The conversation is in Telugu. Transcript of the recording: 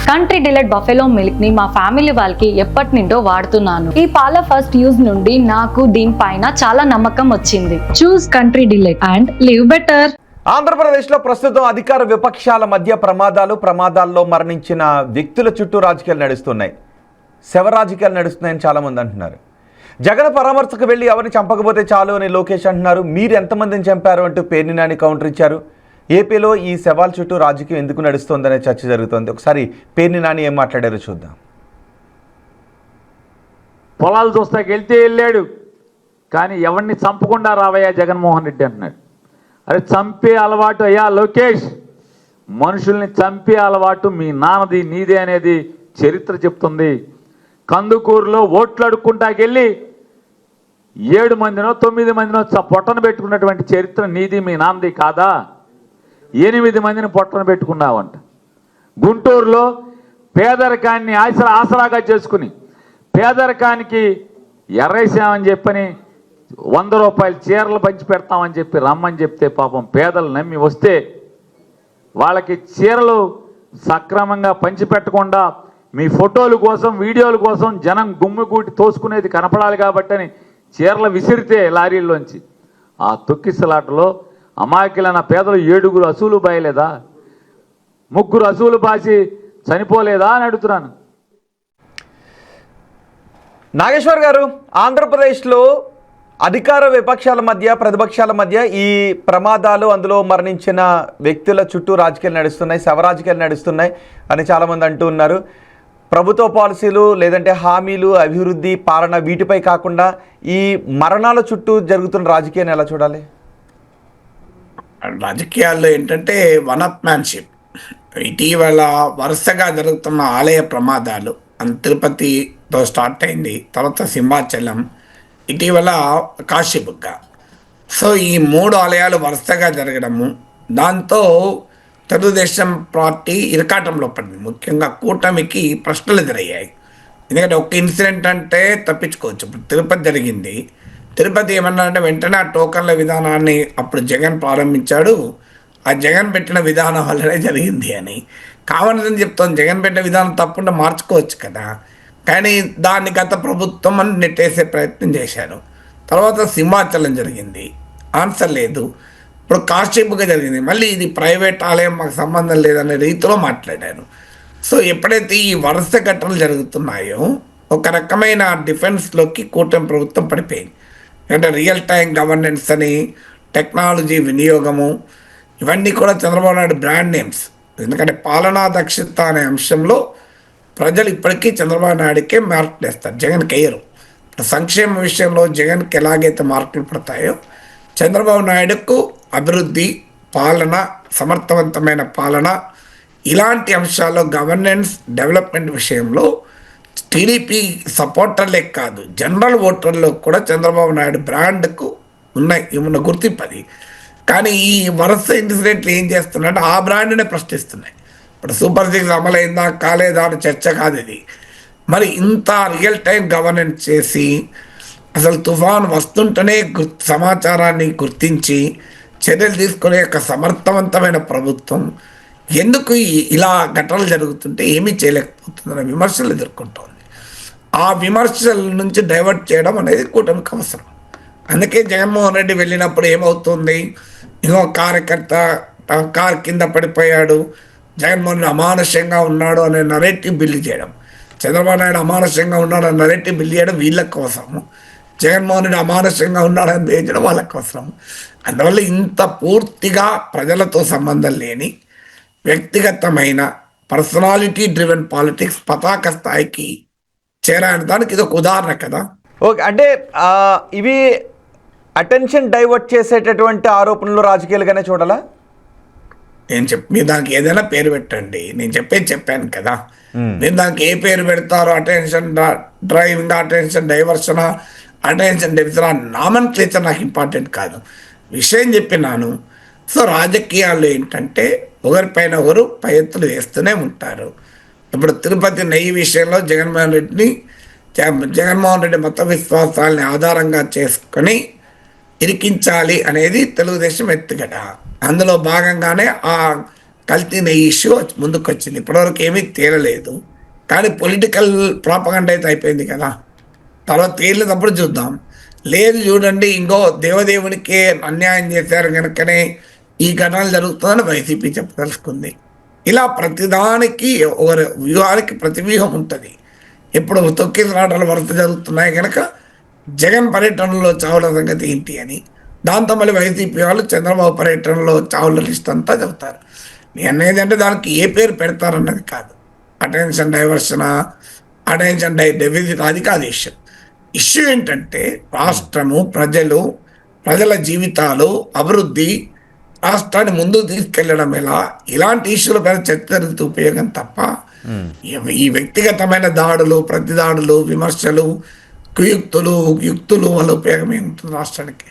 కంట్రీ డిలైట్ బఫెలో మిల్క్ ని మా ఫ్యామిలీ వాళ్ళకి ఎప్పటి నుండో వాడుతున్నాను. ఈ పాల ఫస్ట్ యూజ్ నుండి నాకు దీనిపైన చాలా నమ్మకం వచ్చింది. Choose country delight and live better. ఆంధ్రప్రదేశ్లో ప్రస్తుతం అధికార విపక్షాల మధ్య ప్రమాదాల్లో మరణించిన వ్యక్తుల చుట్టూ రాజకీయాలు నడుస్తున్నాయి. శవ రాజకీయాలు నడుస్తున్నాయని చాలామంది అంటున్నారు. జగన్ పరామర్శకు వెళ్ళి ఎవరిని చంపకపోతే చాలు అని లోకేష్ అంటున్నారు. మీరు ఎంతమందిని చంపారు అంటూ పేర్ని నాని కౌంటర్ ఇచ్చారు. ఏపీలో ఈ శవాల చుట్టూ రాజకీయం ఎందుకు నడుస్తోందనే చర్చ జరుగుతోంది. ఒకసారి పేర్ని నాని ఏం మాట్లాడారో చూద్దాం. పొలాలు చూస్తాకి వెళ్ళాడు, కానీ ఎవరిని చంపకుండా రావయ్యా జగన్మోహన్ రెడ్డి అంటున్నాడు. అరే చంపే అలవాటు అయ్యా లోకేష్, మనుషుల్ని చంపే అలవాటు మీ నాన్నది నీదే అనేది చరిత్ర చెప్తుంది. కందుకూరులో ఓట్లు అడుక్కుంటాకెళ్ళి 7 మందినో 9 మందినో పొట్టన పెట్టుకున్నటువంటి చరిత్ర నీది మీ నాన్నది కాదా? 8 మందిని పొట్టన పెట్టుకున్నావంట. గుంటూరులో పేదరికాన్ని ఆసరాగా చేసుకుని పేదరికానికి ఎర్రేసామని చెప్పని 100 రూపాయల చీరలు పంచి పెడతామని చెప్పి రమ్మని చెప్తే పాపం పేదలు నమ్మి వస్తే వాళ్ళకి చీరలు సక్రమంగా పంచిపెట్టకుండా మీ ఫోటోల కోసం వీడియోల కోసం జనం గుమ్మిగూటి తోసుకునేది కనపడాలి కాబట్టని చీరలు విసిరితే లారీల్లోంచి ఆ తొక్కిసలాటలో అమాయకులైన పేదలు 7 అసూలు బాయలేదా? 3 అసూలు బాసి చనిపోలేదా అని అడుగుతున్నాను. నాగేశ్వర్ గారు, ఆంధ్రప్రదేశ్లో అధికార విపక్షాల మధ్య ప్రతిపక్షాల మధ్య ఈ ప్రమాదాలు, అందులో మరణించిన వ్యక్తుల చుట్టూ రాజకీయాలు నడుస్తున్నాయి, శవ రాజకీయాలు నడుస్తున్నాయి అని చాలామంది అంటూ ఉన్నారు. ప్రభుత్వ పాలసీలు లేదంటే హామీలు, అభివృద్ధి, పాలన వీటిపై కాకుండా ఈ మరణాల చుట్టూ జరుగుతున్న రాజకీయాన్ని ఎలా చూడాలి? రాజకీయాల్లో ఏంటంటే వన్ అప్ మ్యాన్షిప్. ఇటీవల వరుసగా జరుగుతున్న ఆలయ ప్రమాదాలు, తిరుపతితో స్టార్ట్ అయింది, తర్వాత సింహాచలం, ఇటీవల కాశీబుగ్గ. సో ఈ 3 ఆలయాలు వరుసగా జరగడము, దాంతో తెలుగుదేశం పార్టీ ఇరకాటంలో పడింది. ముఖ్యంగా కూటమికి ప్రశ్నలు ఎదురయ్యాయి. ఎందుకంటే ఒక ఇన్సిడెంట్ అంటే తప్పించుకోవచ్చు. ఇప్పుడు తిరుపతి జరిగింది. తిరుపతి ఏమన్నారంటే వెంటనే ఆ టోకన్ల విధానాన్ని అప్పుడు జగన్ ప్రారంభించాడు, ఆ జగన్ పెట్టిన విధానం వల్లనే జరిగింది అని కావాలని చెప్తాను. జగన్ పెట్టిన విధానం తప్పకుండా మార్చుకోవచ్చు కదా, కానీ దాన్ని గత ప్రభుత్వం అని నెట్టేసే ప్రయత్నం చేశారు. తర్వాత సింహాచలం జరిగింది, ఆన్సర్ లేదు. ఇప్పుడు కాశీబుగ్గ జరిగింది, మళ్ళీ ఇది ప్రైవేట్ ఆలయం, మాకు సంబంధం లేదనే రీతిలో మాట్లాడారు. సో ఎప్పుడైతే ఈ వరుస ఘటనలు జరుగుతున్నాయో ఒక రకమైన డిఫెన్స్లోకి కూటమి ప్రభుత్వం పడిపోయింది. అంటే రియల్ టైం గవర్నెన్స్ అని, టెక్నాలజీ వినియోగము, ఇవన్నీ కూడా చంద్రబాబు నాయుడు బ్రాండ్ నేమ్స్. ఎందుకంటే పాలనా దక్షత అనే అంశంలో ప్రజలు ఇప్పటికీ చంద్రబాబు నాయుడికే మార్కులు వేస్తారు, జగన్కి వేయరు. సంక్షేమ విషయంలో జగన్కి ఎలాగైతే మార్కులు పడతాయో చంద్రబాబు నాయుడుకు అభివృద్ధి, పాలన, సమర్థవంతమైన పాలన, ఇలాంటి అంశాల్లో గవర్నెన్స్, డెవలప్మెంట్ విషయంలో టీడీపీ సపోర్టర్లే కాదు జనరల్ ఓటర్లో కూడా చంద్రబాబు నాయుడు బ్రాండ్కు ఉన్న గుర్తింపు అది. కానీ ఈ వరుస ఇన్సిడెంట్లు ఏం చేస్తున్నాయంటే ఆ బ్రాండ్నే ప్రశ్నిస్తున్నాయి. ఇప్పుడు సూపర్ 6 అమలైందా కాలేదా అని చర్చ కాదు ఇది. మరి ఇంత రియల్ టైం గవర్నెన్స్ చేసి అసలు తుఫాను వస్తుంటేనే సమాచారాన్ని గుర్తించి చర్యలు తీసుకునే ఒక సమర్థవంతమైన ప్రభుత్వం ఎందుకు ఇలా ఘటనలు జరుగుతుంటే ఏమీ చేయలేకపోతుందనే విమర్శలు ఎదుర్కొంటోంది. ఆ విమర్శల నుంచి డైవర్ట్ చేయడం అనేది కూటమికి అవసరం. అందుకే జగన్మోహన్ రెడ్డి వెళ్ళినప్పుడు ఏమవుతుంది, ఇంకో కార్యకర్త కారు కింద పడిపోయాడు, జగన్మోహన్ రెడ్డి అమానుష్యంగా ఉన్నాడు అనే నరేటివ్ బిల్డ్ చేయడం, చంద్రబాబు నాయుడు అమానుష్యంగా ఉన్నాడు అనే నరేటివ్ బిల్డ్ చేయడం వీళ్ళకి అవసరము, జగన్మోహన్ రెడ్డి అమానుష్యంగా ఉన్నాడని వేయడం వాళ్ళకి అవసరం. అందువల్ల ఇంత పూర్తిగా ప్రజలతో సంబంధం లేని వ్యక్తిగతమైన పర్సనాలిటీ డ్రివెన్ పాలిటిక్స్ పతాక స్థాయికి చేరాని దానికి ఇది ఒక ఉదాహరణ కదా. ఓకే, అంటే ఇవి అటెన్షన్ డైవర్ట్ చేసేటటువంటి ఆరోపణలు రాజకీయాలుగానే చూడాలా? మీరు దానికి ఏదైనా పేరు పెట్టండి, నేను చెప్పాను కదా. నేను దానికి ఏ పేరు పెడతారో, attention driving, attention డైవర్షనా, attention డెఫిసినా, Naman క్లేచర్ నాకు ఇంపార్టెంట్ కాదు, విషయం చెప్పినాను. సో రాజకీయాలు ఏంటంటే ఒకరిపైన ఒకరు పై ఎత్తులు వేస్తూనే ఉంటారు. ఇప్పుడు తిరుపతి నెయ్యి విషయంలో జగన్మోహన్ రెడ్డి మత విశ్వాసాలని ఆధారంగా చేసుకొని ఇరికించాలి అనేది తెలుగుదేశం ఎత్తుగడ. అందులో భాగంగానే ఆ కల్తీ నెయ్యి ఇష్యూ ముందుకు వచ్చింది. ఇప్పటివరకు ఏమీ తేలలేదు, కానీ పొలిటికల్ ప్రాపగండ అయితే అయిపోయింది కదా. తర్వాత తేలినప్పుడు చూద్దాం. లేదు చూడండి, ఇంకో దేవదేవునికే అన్యాయం చేశారు కనుకనే ఈ ఘటనలు జరుగుతుందని వైసీపీ చెప్పదలుచుకుంది. ఇలా ప్రతిదానికి ఒక వ్యూహానికి ప్రతి వ్యూహం ఉంటుంది. ఇప్పుడు తొక్కిసలాటలు వరుస జరుగుతున్నాయి కనుక జగన్ పర్యటనలో చావుల సంగతి ఏంటి అని, దాంతో మళ్ళీ వైసీపీ వాళ్ళు చంద్రబాబు పర్యటనలో చావుల లిస్ట్ అంతా చెబుతారు. నేను అనేది అంటే దానికి ఏ పేరు పెడతారన్నది కాదు. అటెన్షన్ డైవర్షన్, అటెన్షన్ డెఫిసిట్, అది కాదు ఇష్యూ. ఇష్యూ ఏంటంటే రాష్ట్రము, ప్రజల జీవితాలు, అభివృద్ధి, రాష్ట్రాన్ని ముందుకు తీసుకెళ్లడం ఎలా, ఇలాంటి ఇష్యూల పైన చర్చ జరిగితే ఉపయోగం తప్ప ఈ వ్యక్తిగతమైన దాడులు, ప్రతిదాడులు, విమర్శలు, కుయుక్తులు, యుక్తులు వల్ల ఉపయోగం ఏముంటుంది రాష్ట్రానికి?